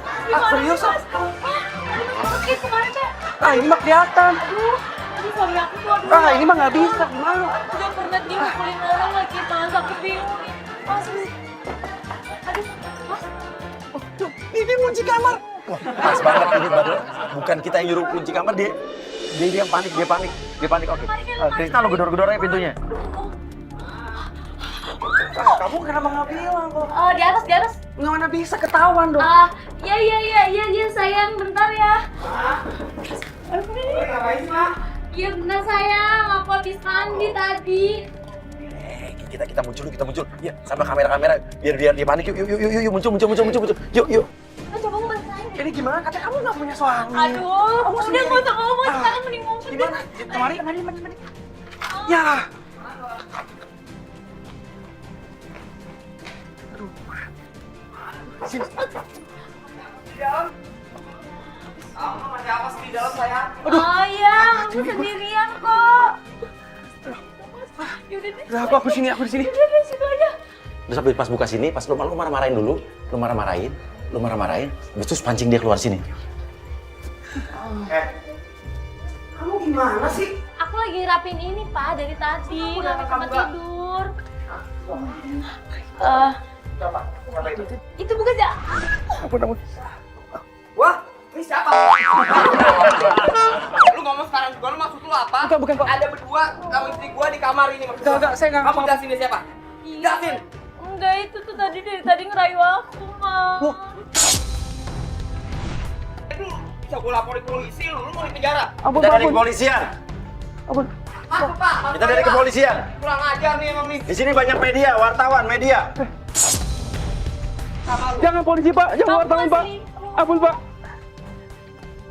serius? Sakit kemarin, Cak. Ah, ini mah kelihatan. Aduh, suami aku tuh, aduh. Ah, ini mah nggak bisa, gimana? Udah pernah dia mukulin orang lagi, Mas. Aku bingung nih. Mas, aduh, Mas. Ini kunci kamar. Wah, pas banget ini baru. Bukan kita yang nyuruh kunci kamar, dia yang panik, dia panik. Oke. Krisna lu gedor-gedor aja pintunya. Ah, kamu kenapa nggak bilang kok? Di atas. Nggak mana bisa ketahuan dong. Iya, sayang, bentar ya. Iya benar sayang, aku habis mandi tadi. Kita muncul. Iya, sama kamera. Biar dia panik. Yuk, muncul. Yuk. Coba aku bantuin. Ini gimana? Katanya kamu nggak punya suami. Aduh, udah nggak usah ngomong, sekarang mending ngomong. Gimana? Mari. Ya. Sini. Masih apa sih di dalam saya? Oh iya, aku sendirian kok. Yaudah deh. Udah, aku sini. Yaudah deh, situ aja. Terus habis pas buka sini, pas lu marah-marahin dulu. Lu marah-marahin. Terus pancing dia keluar sini. Kamu gimana sih? Aku lagi rapin ini, Pak, dari tadi. Rapin tempat tidur. Apa itu? Itu bukan ya? Ampun. Wah, ini siapa? Lu ngomong sekarang juga, lu maksud lu apa? Bukan. Ada berdua, kamu istri gua di kamar ini. Enggak, saya nggak. Kamu jelasin dia siapa? Jelasin. Enggak, itu tuh dari tadi ngerayu aku, Mas. Bisa gua laporin polisi, lu mau di penjara. Kita dari kepolisian. Masuk, Pak. Kita dari kepolisian. Kurang ajar nih emang nih. Di sini banyak media, wartawan, media. Jangan polisi, Pak. Jangan wartawan, Pak. Ampun, Pak.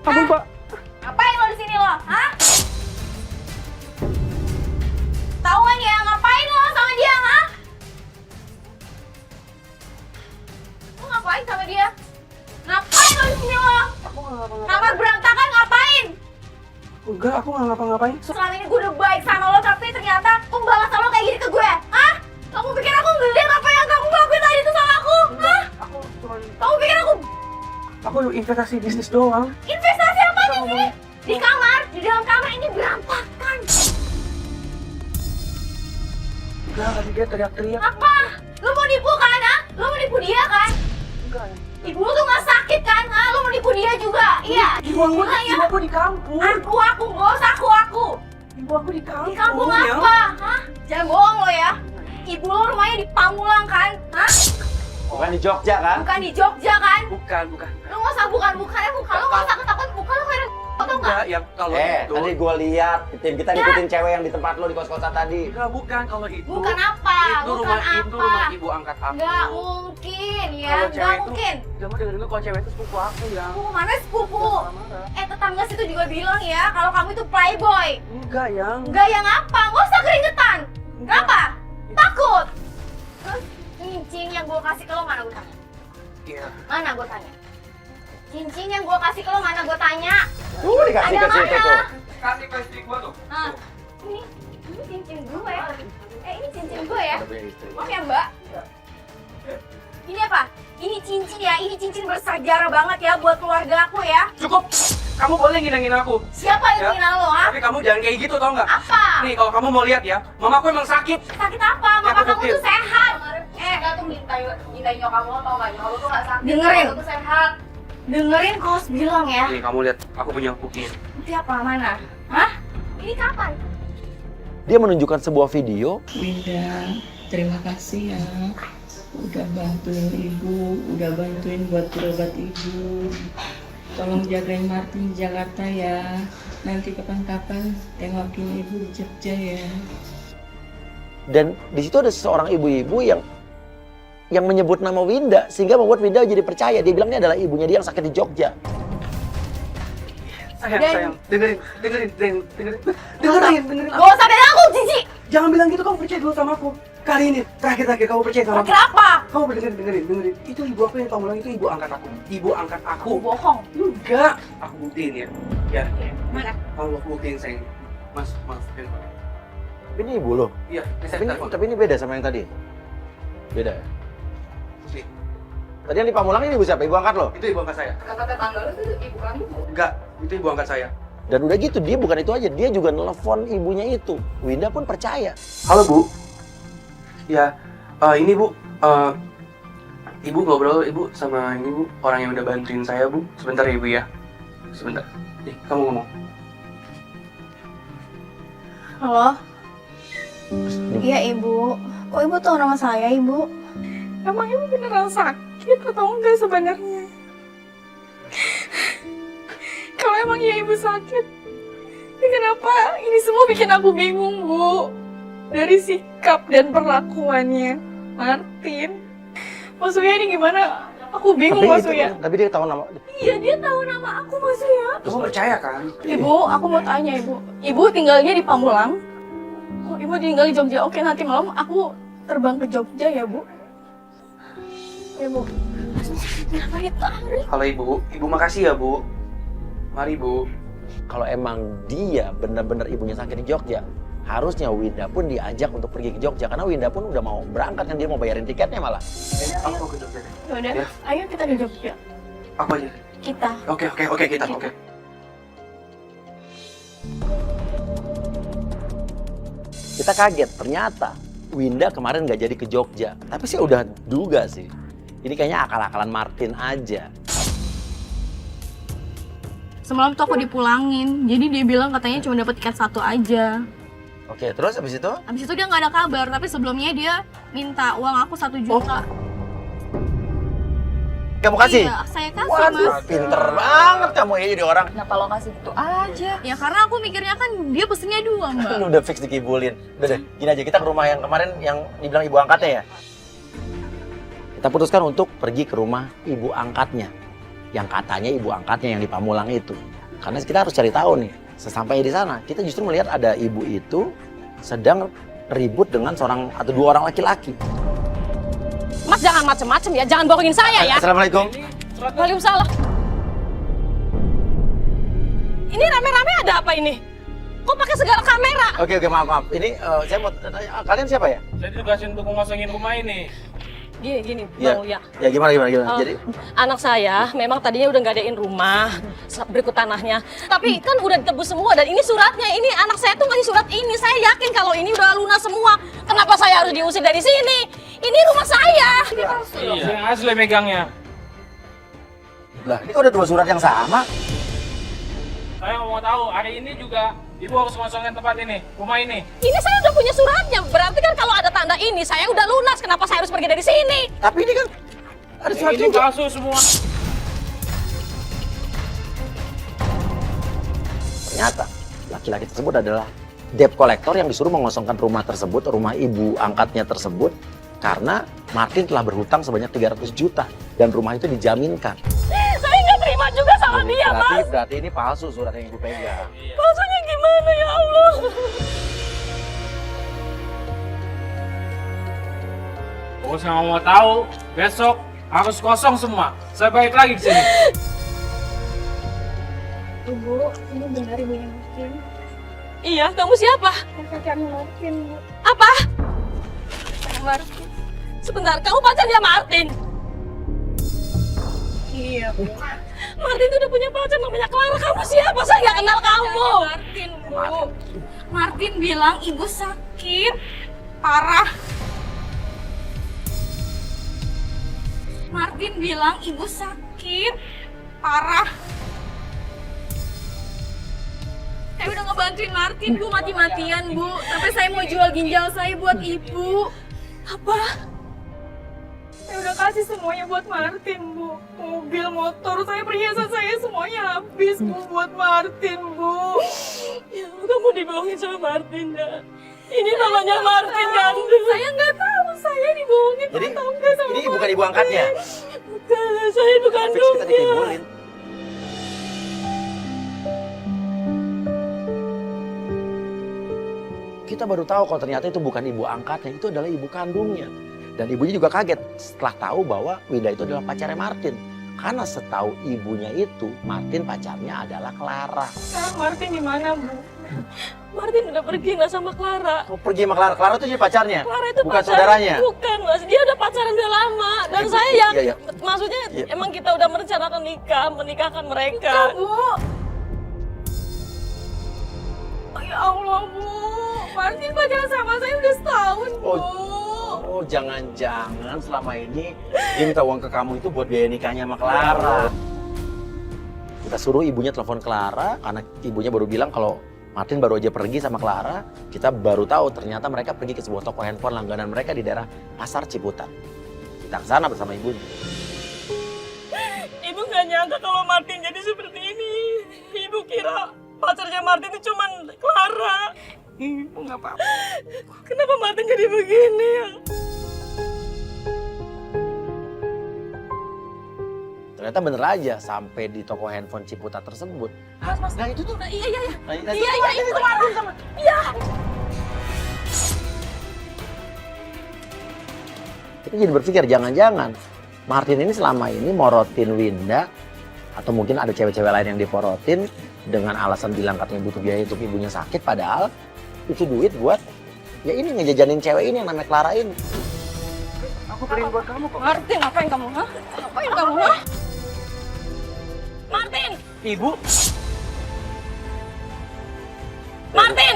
Ngapain lo di sini lo? Hah? Tahu kan ya ngapain lo sama dia, hah? Lo ngapain sama dia? Ngapain lo di sini lo? Kamar berantakan ngapain? Enggak, aku nggak ngapa-ngapain. Selama ini gue udah baik sama lo, tapi ternyata pembalasan lo kayak gini ke gue, hah? Kamu pikir aku ngeliat apa yang kamu lakuin tadi itu sama aku? Hah? Kamu pikir Aku investasi bisnis doang. investasi apa di sini? Di kamar, di dalam kamar ini berantakan. Enggak, tadi dia teriak-teriak. Apa? Lo mau nipu kan, ha? Lo mau nipu dia kan? Enggak. Ibu lo tuh gak sakit kan, ha? Lo mau nipu dia juga? Iya. Ibu aku di kampung. Aku, gak usah aku. Ibu aku di kampung. Di kampung ya. apa? Hah? Jangan bohong lo ya. Ibu lo rumahnya di Pamulang kan? Hah? Bukan di Jogja kan? Bukan di Jogja kan? Bukan. Lo gak usah bukan-bukannya muka lo gak usah takut muka lo kayak tau gak? Enggak, ya kalau itu. Tadi gue lihat tim kita ngikutin cewek yang di tempat lo di kos-kosan tadi. Enggak, bukan kalau itu. Bukan apa? Itu Bukan rumah apa? ibu angkat aku. Gak mungkin ya, Kalau gak cewek itu- mungkin. Jangan dengerin lu, kalau cewek itu sepupu aku ya. Sepupu mana sepupu? Marah-marah. Tetangga situ juga bilang ya kalau kamu itu playboy. Enggak, yang. Enggak yang apa? Gak usah keringetan. Kenapa? Takut. Terus cincin yang gue kasih ke lo mana gue tanya? Iya. Mana gue tanya? Cincin yang gue kasih ke lo mana gue tanya? Tuh dikasih Ada ke situ mana? tuh. Kasih ke istri gua tuh. Nah, ini cincin gue. Ini cincin gue ya. Maaf ya Mbak. Ini apa? Ini cincin ya. Ini cincin bersejarah banget ya buat keluarga aku ya. Cukup. Kamu boleh ngilangin aku. Siapa yang menghina lo, ha? Tapi kamu jangan kayak gitu, tau nggak? Apa? Nih, kalau kamu mau lihat ya, mamaku emang sakit. Sakit apa? Mama aku kamu buktiin. tuh sehat. Kita tuh mintain nyokap lo tau gak? Nyokap lo tuh gak sakit. Dengerin. Kamu tuh sehat. Dengerin Kos bilang ya. Nih, kamu lihat, aku punya bukti. Bukti apa? Mana? Hah? Ini kapan? Dia menunjukkan sebuah video. Winda, terima kasih ya. Udah bantuin ibu, udah bantuin buat berobat ibu. Tolong jagain Martin di Jakarta ya. Nanti kapan-kapan tengokin ibu di Jogja ya. Dan di situ ada seorang ibu-ibu yang menyebut nama Winda sehingga membuat Winda jadi percaya. Dia bilang ini adalah ibunya dia yang sakit di Jogja. Sayang, dengerin. Gak usah bela aku, Cici. Jangan bilang gitu, kamu percaya dulu sama aku. Kali ini, terakhir kamu percaya sama aku. Kenapa? Kamu dengerin. Itu ibu aku yang kamu bilang itu ibu angkat aku. Ibu angkat aku. Bohong. Enggak. Aku buktiin ya. Ya. Mana? Kalau aku buktiin sayang. Mas. Tapi ini ibu loh. Iya, saya telepon. Tapi ini beda sama yang tadi. Beda ya? Nih, Tadi yang di Pamulang ini ibu siapa? Ibu angkat loh. itu ibu angkat saya. Kata tetangga lu tuh ibu kamu. Enggak, itu ibu angkat saya. Dan udah gitu, dia bukan itu aja. Dia juga nelfon ibunya itu. Winda pun percaya. Halo Bu. Ya, ini Bu. Ibu ngobrol Ibu sama ini Bu, orang yang udah bantuin saya Bu. Sebentar ya Ibu ya. Sebentar. Nih, kamu ngomong. Halo? Iya, Ibu. Kok Ibu tahu nama saya, Ibu? Emang ibu beneran sakit atau enggak sebenarnya? Kalau emang iya ibu sakit, ya kenapa ini semua bikin aku bingung, Bu? Dari sikap dan perlakuannya Martin. Mas Uya ini gimana? Aku bingung, Mas Uya. Tapi dia tahu nama. Iya, dia tahu nama aku, Mas Uya. Kamu percaya kan? Ibu, aku mau tanya, Ibu. Ibu tinggalnya di Pamulang? Oh, Ibu tinggal di Jogja. Oke, nanti malam aku terbang ke Jogja ya, Bu. Ya, Bu. Kenapa ditarik? Halo Ibu makasih ya Bu. Mari Bu. Kalau emang dia benar-benar ibunya sakit di Jogja, harusnya Winda pun diajak untuk pergi ke Jogja. Karena Winda pun udah mau berangkat, kan dia mau bayarin tiketnya malah. Aku mau ke Jogja deh. Yaudah, Ya. ayo kita ke Jogja. Aku aja. Kita. Oke, kita. Oke. Kita kaget, ternyata Winda kemarin nggak jadi ke Jogja. Tapi sih udah duga sih. Ini kayaknya akal-akalan Martin aja. Semalam tuh aku dipulangin, jadi dia bilang katanya cuma dapat tiket 1 aja. Oke, terus habis itu? Habis itu dia nggak ada kabar, tapi sebelumnya dia minta uang aku 1 juta. Kamu kasih? Iya, saya kasih, Waduh, Mas. pinter banget kamu ya jadi orang. Kenapa lo kasih gitu aja? Ya karena aku mikirnya kan dia pesennya 2, Mbak. Lu udah fix dikibulin. Udah deh, gini aja, kita ke rumah yang kemarin yang dibilang ibu angkatnya ya. Kita putuskan untuk pergi ke rumah ibu angkatnya. Yang katanya ibu angkatnya yang di Pamulang itu. Karena kita harus cari tahu nih. Sesampainya di sana, kita justru melihat ada ibu itu sedang ribut dengan seorang atau 2 orang laki-laki. Mas jangan macem-macem ya, jangan bohongin saya ya. Assalamualaikum. Waalaikumsalam. Ini rame-rame ada apa ini? Kok pakai segala kamera? Oke, maaf. Ini saya mau tanya, kalian siapa ya? Saya ditugasin untuk ngosongin rumah ini. Gini, Iya. Bang Uya. Ya gimana? Oh, Jadi anak saya memang tadinya udah ngadain rumah berikut tanahnya. Tapi kan udah ditebus semua dan ini suratnya. Ini anak saya tuh ngasih surat ini. Saya yakin kalau ini udah lunas semua. Kenapa saya harus diusir dari sini? Ini rumah saya. Iya. Yang asli megangnya. lah, ini kok udah 2 surat yang sama? Saya mau tahu, hari ini juga Ibu harus ngosongin tempat ini, rumah ini. Ini saya udah punya suratnya. Berarti kan kalau ada tanda ini saya udah lunas. Kenapa saya harus pergi dari sini? Tapi ini kan ada surat Ini juga. palsu semua. Ternyata laki-laki tersebut adalah debt collector yang disuruh mengosongkan rumah tersebut, rumah ibu angkatnya tersebut, karena Martin telah berhutang sebanyak 300 juta dan rumah itu dijaminkan. Saya nggak terima juga sama dia, Mas. Berarti ini palsu surat yang ibu pegang. Palsunya gimana ya Allah? Bos nggak mau tahu, besok harus kosong semua. Saya balik lagi ke sini. Ibu, ini benar ibunya Martin. Iya, kamu siapa? Pacarnya Martin, Bu. Apa? Pacarnya Martin. Sebentar, kamu pacarnya Martin? Iya, Bu. Martin itu udah punya pacar namanya Clara. Kamu siapa? Saya nggak kenal kamu. Martin, Bu. Martin bilang ibu sakit parah. Martin bilang ibu sakit parah. Saya udah ngebantuin Martin, Bu, mati-matian, Bu. Sampai saya mau jual ginjal saya buat Ibu. Apa? Saya udah kasih semuanya buat Martin, Bu. Mobil, motor, perhiasan saya semuanya habis, Bu, buat Martin, Bu. Ya, kamu dibohongin sama Martin, dah. Ini namanya Martin, kan? Saya nggak tahu, saya dibohongin. Jadi, tahu nggak sama ini bukan ibu angkatnya? Bukan, saya ibu Fix kita kandungnya. dikibulin. Kita baru tahu kalau ternyata itu bukan ibu angkatnya, itu adalah ibu kandungnya. Dan ibunya juga kaget setelah tahu bahwa Winda itu adalah pacarnya Martin. Karena setahu ibunya itu, Martin pacarnya adalah Clara. Sekarang Martin di mana, Bu? Martin udah pergi nggak sama Clara. Oh, pergi sama Clara. Clara itu jadi pacarnya? Clara itu Bukan pacar- saudaranya? Bukan, Mas. Dia udah pacaran udah lama. Dan Ibu, saya yang, iya. maksudnya Iya. emang kita udah merencanakan menikahkan mereka. Bu. Ya Allah, Bu. Martin pacaran sama saya udah setahun, Bu. Oh, jangan-jangan selama ini dia minta uang ke kamu itu buat biaya nikahnya sama Clara. Kita suruh ibunya telepon Clara, karena ibunya baru bilang kalau Martin baru aja pergi sama Clara. Kita baru tahu ternyata mereka pergi ke sebuah toko handphone langganan mereka di daerah Pasar Ciputat. Kita ke sana bersama ibunya. Ibu nggak nyangka kalau Martin jadi seperti ini. Ibu kira pacarnya Martin itu cuman Clara. Ibu nggak apa-apa. Kenapa Martin jadi begini ya? Ternyata bener aja sampai di toko handphone Ciputat tersebut. Mas. Nah itu tuh. Iya. Iya, Itu Martin sama. Iya. Kita jadi berpikir jangan-jangan Martin ini selama ini morotin Winda atau mungkin ada cewek-cewek lain yang diporotin dengan alasan bilang katanya butuh biaya untuk ibunya sakit, padahal itu duit buat ya ini ngejajanin cewek ini yang namanya Clara ini. Aku beliin buat kamu kok. Martin, ngapain kamu? Hah? Ngapain kamu? Hah? Martin! Ibu, Martin!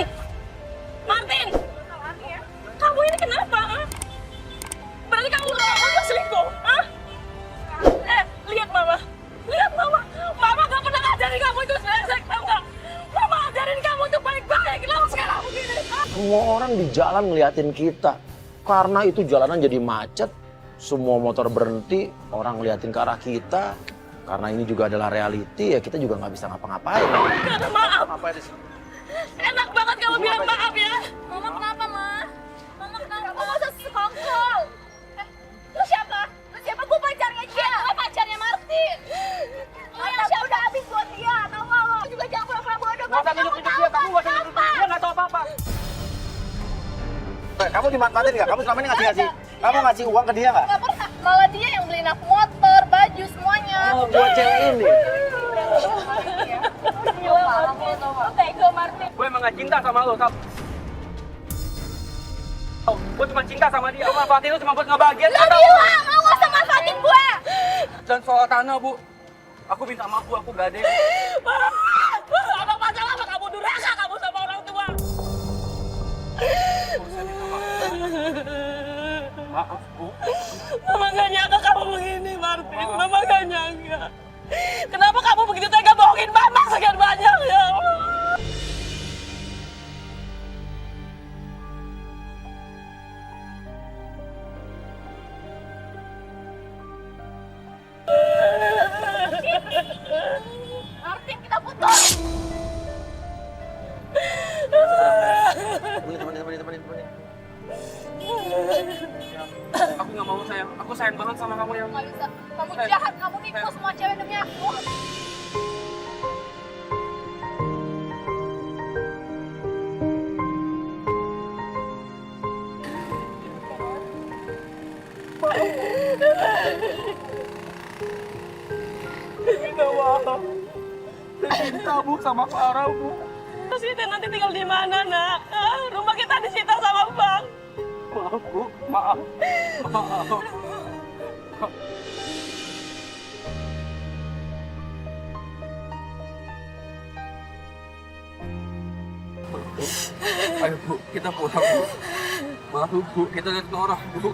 Martin! Kamu ini kenapa? Hah? Berarti kamu udah selingkuh? Hah? Lihat Mama. Lihat Mama. Mama gak pernah ngajarin kamu itu brengsek, tau gak? Mama ajarin kamu itu baik-baik. Lalu sekarang begini. Semua orang di jalan ngeliatin kita. Karena itu jalanan jadi macet, semua motor berhenti, orang ngeliatin ke arah kita. Karena ini juga adalah reality, ya kita juga nggak bisa ngapa-ngapain. Gak ada maaf. Apa di sini? Enak banget kamu bilang maaf ya. Mama kenapa, Ma? Mama kenapa? Kamu gak usah sekongkol. Lu siapa? Gue pacarnya dia. Gue pacarnya Martin. Lu yang siapa udah habis buat dia, tau gak lo? Juga jangan pura-pura bodoh. nggak usah nunjuk-nunjuk dia, kamu nggak usah nunjuk-nunjuk dia, nggak tahu apa-apa. Kamu dimanfaatin nggak? Kamu selama ini ngasih? Kamu ngasih uang ke dia nggak? Gak pernah. Malah dia yang beliin aku motor, baju, semuanya. Oh, buat cewek ini. Gila, Martin. Lu tega, Martin. Gue emang nggak cinta sama lo, tau? Gue cuma cinta sama dia, gue manfaatin lo cuma buat ngebahagiain. Lo bilang, lo gak usah manfaatin gue. Dan soal tanah, Bu, aku minta maaf, Bu, aku gade. Abang pacar apa kamu durhaka kamu sama orang tua? Maaf, Bu. Mama gak nyangka kamu begini, Martin. Mama gak nyangka. Kenapa kamu begitu tega bohongin Mama sekian banyak ya Allah? Martin, kita putus. Temenin. Aku nggak mau, sayang. Aku sayang banget sama kamu, ya. Gak bisa. Kamu jahat, kamu nipu semua cewek demi aku. Cinta, Bu, sama Clara, Bu. Terus kita nanti tinggal di mana, Nak? Rumah kita disita sama bank. Maaf, Bu. Maaf. Maaf. Ayo, Bu, kita pulang, Bu. Maaf, Bu, kita lihat ke orang, Bu.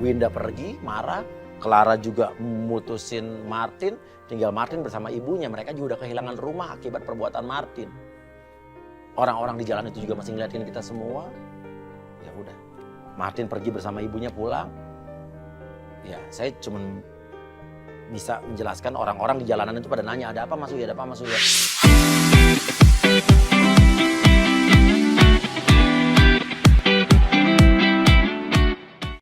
Winda pergi, marah. Clara juga mutusin Martin. Tinggal Martin bersama ibunya. Mereka juga udah kehilangan rumah akibat perbuatan Martin. Orang-orang di jalan itu juga masih ngeliatin kita semua. Ya udah, Martin pergi bersama ibunya pulang. Ya, saya cuma bisa menjelaskan orang-orang di jalanan itu pada nanya, ada apa Mas Uya, ada apa Mas Uya.